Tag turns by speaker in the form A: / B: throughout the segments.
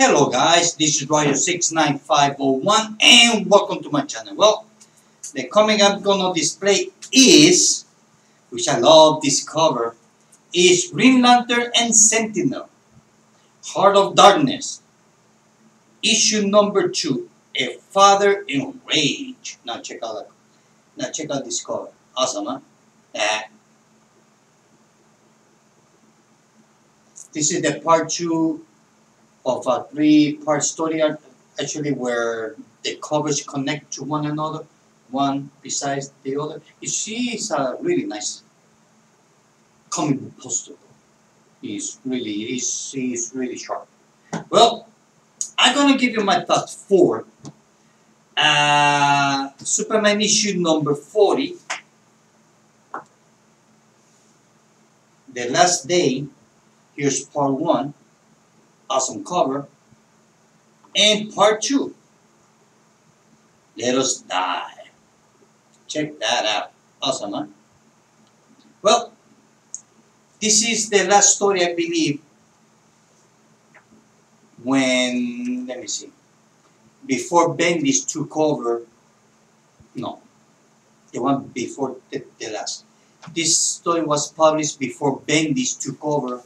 A: Hello guys, this is Roger69501 and welcome to my channel. Well, the comic I'm gonna display is, which I love this cover, is Green Lantern and Sentinel, Heart of Darkness, issue number 2, A Father in Rage. Now check out this cover. Awesome, huh? This is the part 2 of a 3-part story actually, where the covers connect to one another, one besides the other. You see, it's a really nice comic book poster. He's really sharp. Well, I'm gonna give you my thoughts for Superman issue number 40, The Last Day. Here's part 1. Awesome cover. And part 2, Let Us Die. Check that out. Awesome, huh? Well, this is the last story, I believe, when, let me see, before Bendis took over. No, the one before the last. This story was published before Bendis took over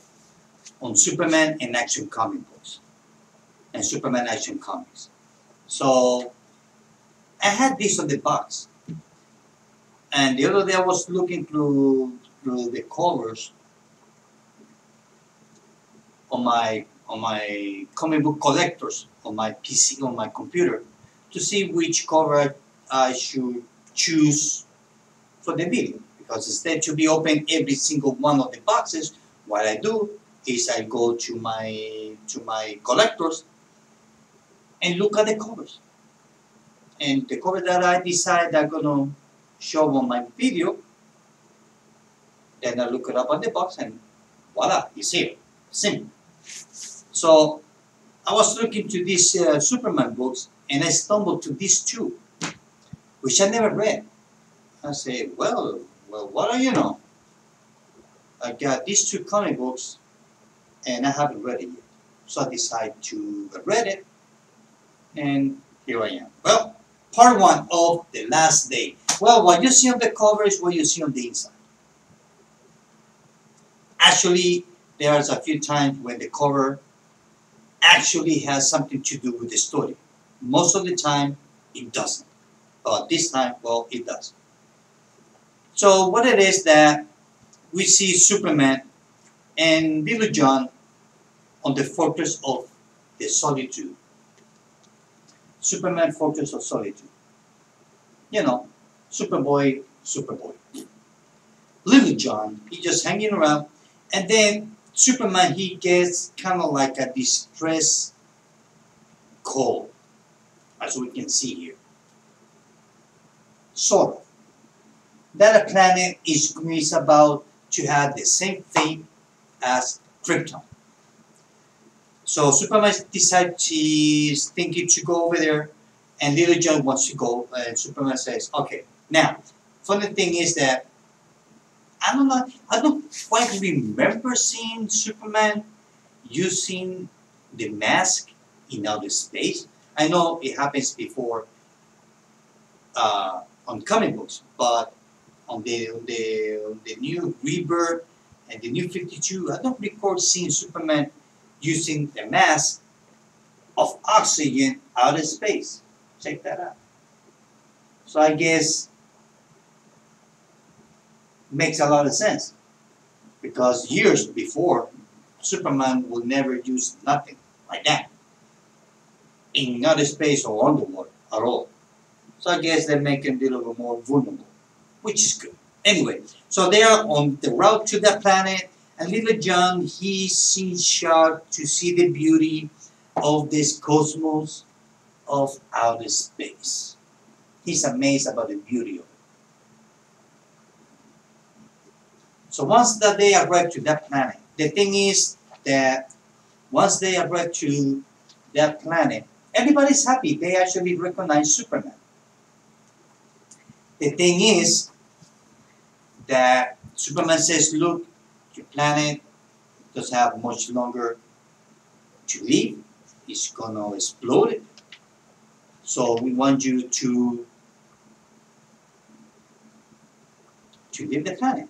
A: on Superman and Action comic books and Superman Action Comics. So I had this on the box, and the other day I was looking through the covers on my comic book collectors on my PC, on my computer, to see which cover I should choose for the video, because instead to be open every single one of the boxes, what I do is I go to my collectors and look at the covers. And the cover that I decide I'm gonna show on my video, then I look it up on the box and voila, it's here. Simple. So I was looking to these Superman books and I stumbled to these two, which I never read. I say, well, what do you know? I got these two comic books and I haven't read it yet. So I decided to read it, and here I am. Well, part 1 of The Last Day. Well, what you see on the cover is what you see on the inside. Actually, there's a few times when the cover actually has something to do with the story. Most of the time, it doesn't. But this time, well, it does. So what it is that we see Superman and Little John on the Fortress of the Solitude. Superman Fortress of Solitude. You know, Superboy. Little John, he just hanging around, and then Superman, he gets kind of like a distress call, as we can see here. Sort of. That a planet is about to have the same fate as Krypton. So Superman decides he's thinking to go over there, and Little John wants to go, and Superman says, okay. Now, funny thing is that I don't quite remember seeing Superman using the mask in outer space. I know it happens before on comic books, but on the new Rebirth and the new 52, I don't recall seeing Superman using the mask of oxygen out of space. Check that out. So I guess makes a lot of sense, because years before, Superman would never use nothing like that in outer space or underwater at all. So I guess they make him a little bit more vulnerable, which is good. Anyway, so they are on the route to that planet, and Little John, he sees shocked to see the beauty of this cosmos of outer space. He's amazed about the beauty of it. So once that they arrive to that planet, the thing is that once they arrive to that planet, everybody's happy. They actually recognize Superman. The thing is that Superman says, look, your planet doesn't have much longer to live. is gonna explode. So we want you to leave the planet.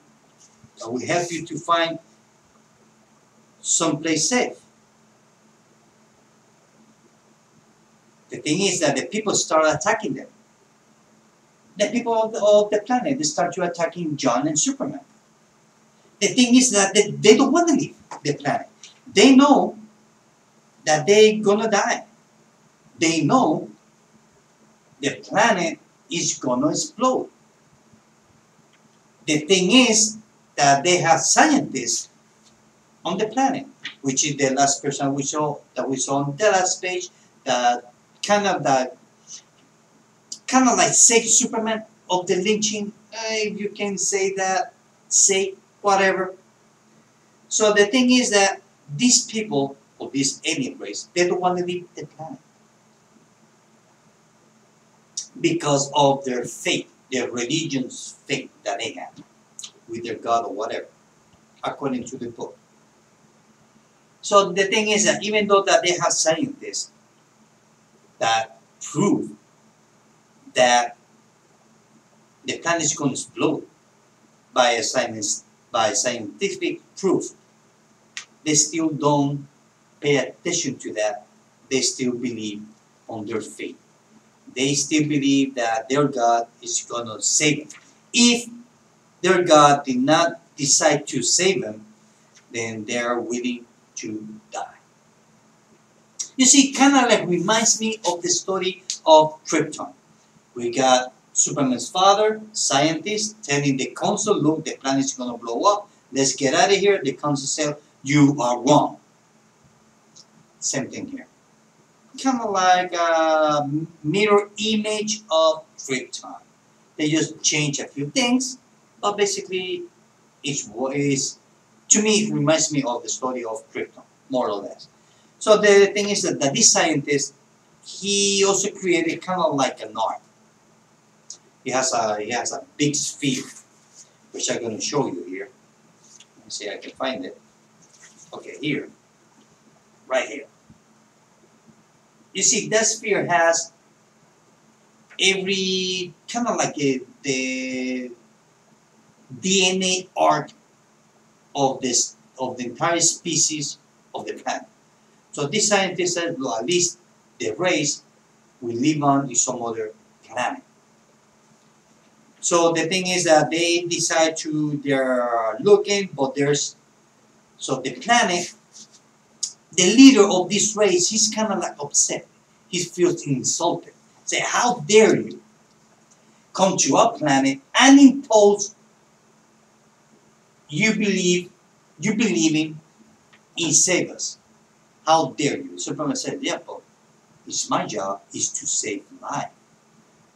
A: So we help you to find someplace safe. The thing is that the people start attacking them. The people of the planet, they start to attacking John and Superman. The thing is that they don't want to leave the planet. They know that they're gonna die. They know the planet is gonna explode. The thing is that they have scientists on the planet, which is the last person we saw on the last page, that kind of like save Superman of the lynching. If you can say that, say whatever. So the thing is that these people, or this alien race, they don't want to leave the planet because of their faith, their religion's faith that they have with their God or whatever, according to the book. So the thing is that even though that they have scientists that prove that the planet is going to explode by scientific proof, they still don't pay attention to that. They still believe on their faith. They still believe that their God is going to save them. If their God did not decide to save them, then they are willing to die. You see, kind of like reminds me of the story of Krypton. We got Superman's father, scientist, telling the council, look, the planet is going to blow up. Let's get out of here. The council said, you are wrong. Same thing here. Kind of like a mirror image of Krypton. They just change a few things, but basically, to me, it reminds me of the story of Krypton, more or less. So the thing is that this scientist, he also created kind of like an art. He has a big sphere, which I'm going to show you here. Let me see if I can find it. Okay, here, right here. You see, that sphere has every kind of like the DNA arc of the entire species of the planet. So this scientist said, well, at least the race will live on in some other planet. So the thing is that they decide they're looking, but so the planet, the leader of this race, he's kind of like upset. He feels insulted. Say, how dare you come to our planet and impose you believe in save us? How dare you? Superman said, yeah, but it's my job is to save life,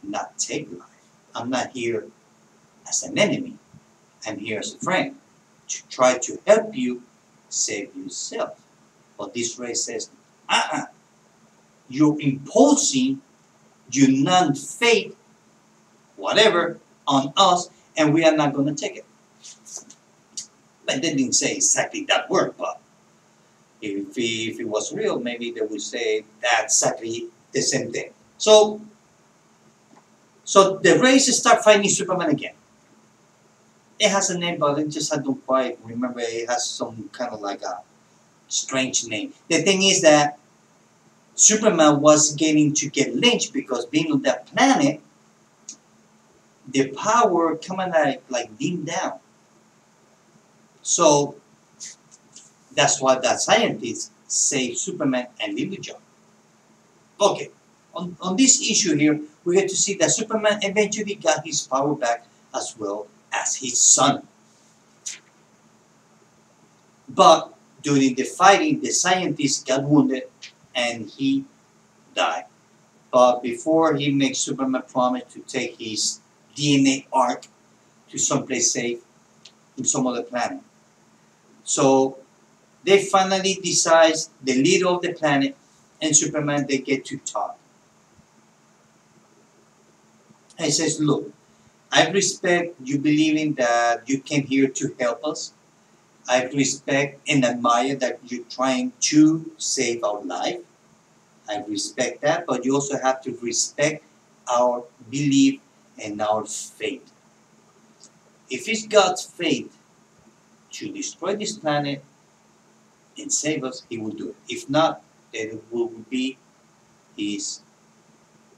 A: not take life. I'm not here as an enemy. I'm here as a friend to try to help you save yourself. But this race says, you're imposing your non-faith, whatever, on us, and we are not going to take it. But they didn't say exactly that word, but if it was real, maybe they would say that's exactly the same thing. So the race start fighting Superman again. It has a name, but I don't quite remember. It has some kind of like a strange name. The thing is that Superman was getting to get lynched because being on that planet, the power kind of like dimmed down. So that's why that scientist saved Superman and leave the job. Okay, on this issue here, we get to see that Superman eventually got his power back as well as his son. But during the fighting, the scientist got wounded and he died. But before he makes Superman promise to take his DNA arc to someplace safe in some other planet. So they finally decide, the leader of the planet and Superman, they get to talk. And he says, look, I respect you believing that you came here to help us. I respect and admire that you're trying to save our life. I respect that, but you also have to respect our belief and our faith. If it's God's faith to destroy this planet and save us, He will do it. If not, then it will be His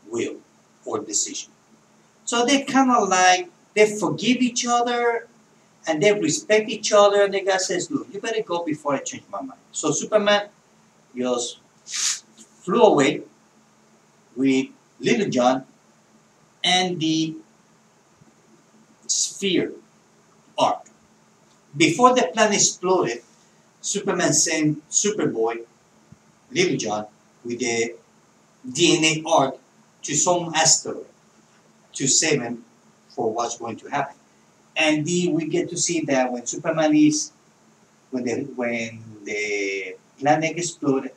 A: will or decision. So they kind of like, they forgive each other and they respect each other. And the guy says, look, you better go before I change my mind. So Superman just flew away with Little John and the sphere arc. Before the planet exploded, Superman sent Superboy, Little John, with the DNA arc to some asteroid to save him for what's going to happen. And we get to see that when Superman is, when the planet exploded,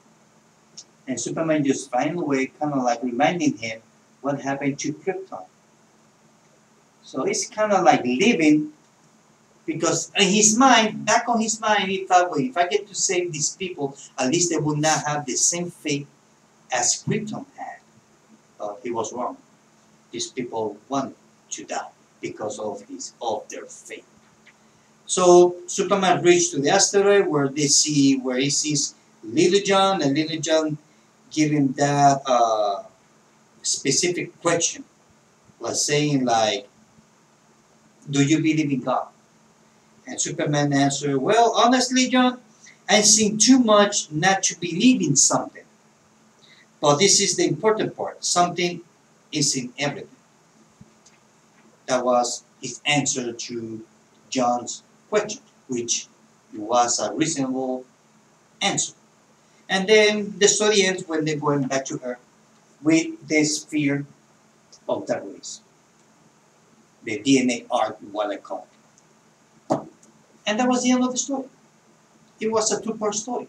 A: and Superman just flying away, kind of like reminding him what happened to Krypton. So it's kind of like living, because in his mind, back on his mind, he thought, well, if I get to save these people, at least they will not have the same fate as Krypton had. But he was wrong. These people want to die because of their fate. So Superman reached to the asteroid where he sees Little John, and Little John give him that specific question, was saying like, do you believe in God? And Superman answered, well, honestly, John, I've seen too much not to believe in something. But this is the important part. Something is in everything. That was his answer to John's question, which was a reasonable answer. And then the story ends when they're going back to Earth with the sphere of the race. The DNA arc, what I call it. And that was the end of the story. It was a two-part story.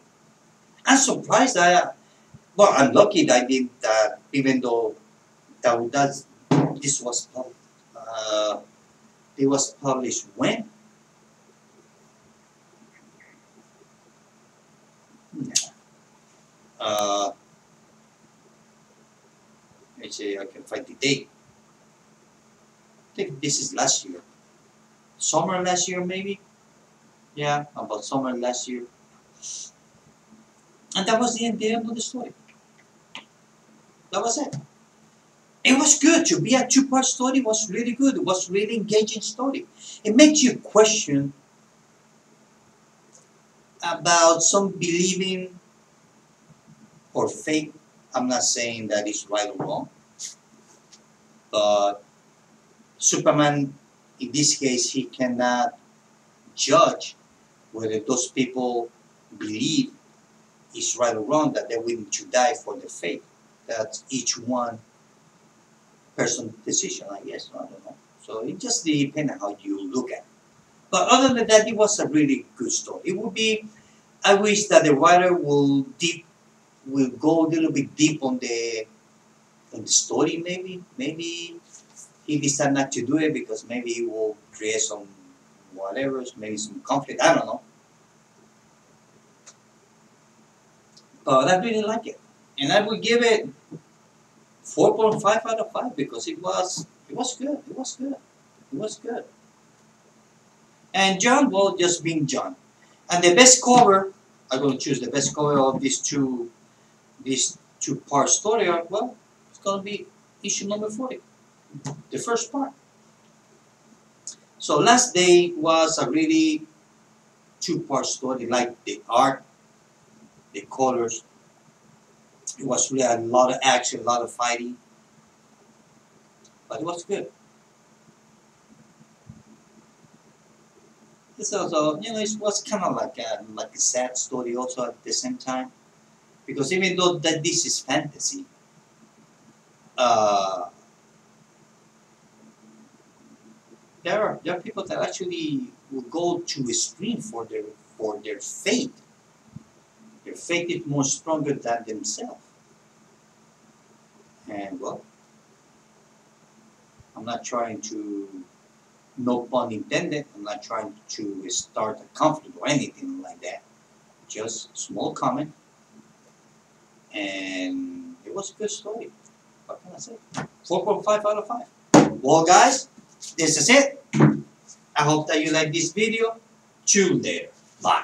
A: I'm surprised I'm lucky that I did that, even though this was it was published when? Let's see, I can find the date. I think this is last year. Summer last year, maybe? Yeah, about summer last year. And that was the end of the story. That was it. It was good to be a two-part story. It was really good. It was really engaging story. It makes you question about some believing or faith. I'm not saying that it's right or wrong, but Superman, in this case, he cannot judge whether those people believe is right or wrong, that they're willing to die for their faith. That's each one person's decision, I guess. I don't know. So it just depends on how you look at it. But other than that, it was a really good story. It would be, I wish that the writer will go a little bit deep on the story, maybe. Maybe he decided not to do it because maybe it will create some whatever, maybe some conflict. I don't know. But I really like it. And I would give it 4.5 out of 5 because it was good. It was good. It was good. And John, well, just being John. And the best cover, I'm going to choose the best cover of this two-part story arc. Well, it's going to be issue number 40, the first part. So Last Day was a really two-part story, like the art, the colors. It was really a lot of action, a lot of fighting, but it was good. It's also, it was kind of like a sad story also at the same time, because even though that this is fantasy, there are people that actually will go to extreme for their faith. Their faith is more stronger than themselves. And well, I'm not trying to, no pun intended, I'm not trying to start a conflict or anything like that. Just small comment. And it was a good story. What can I say? 4.5 out of 5. Well, guys, this is it. I hope that you like this video. Tune later. Bye.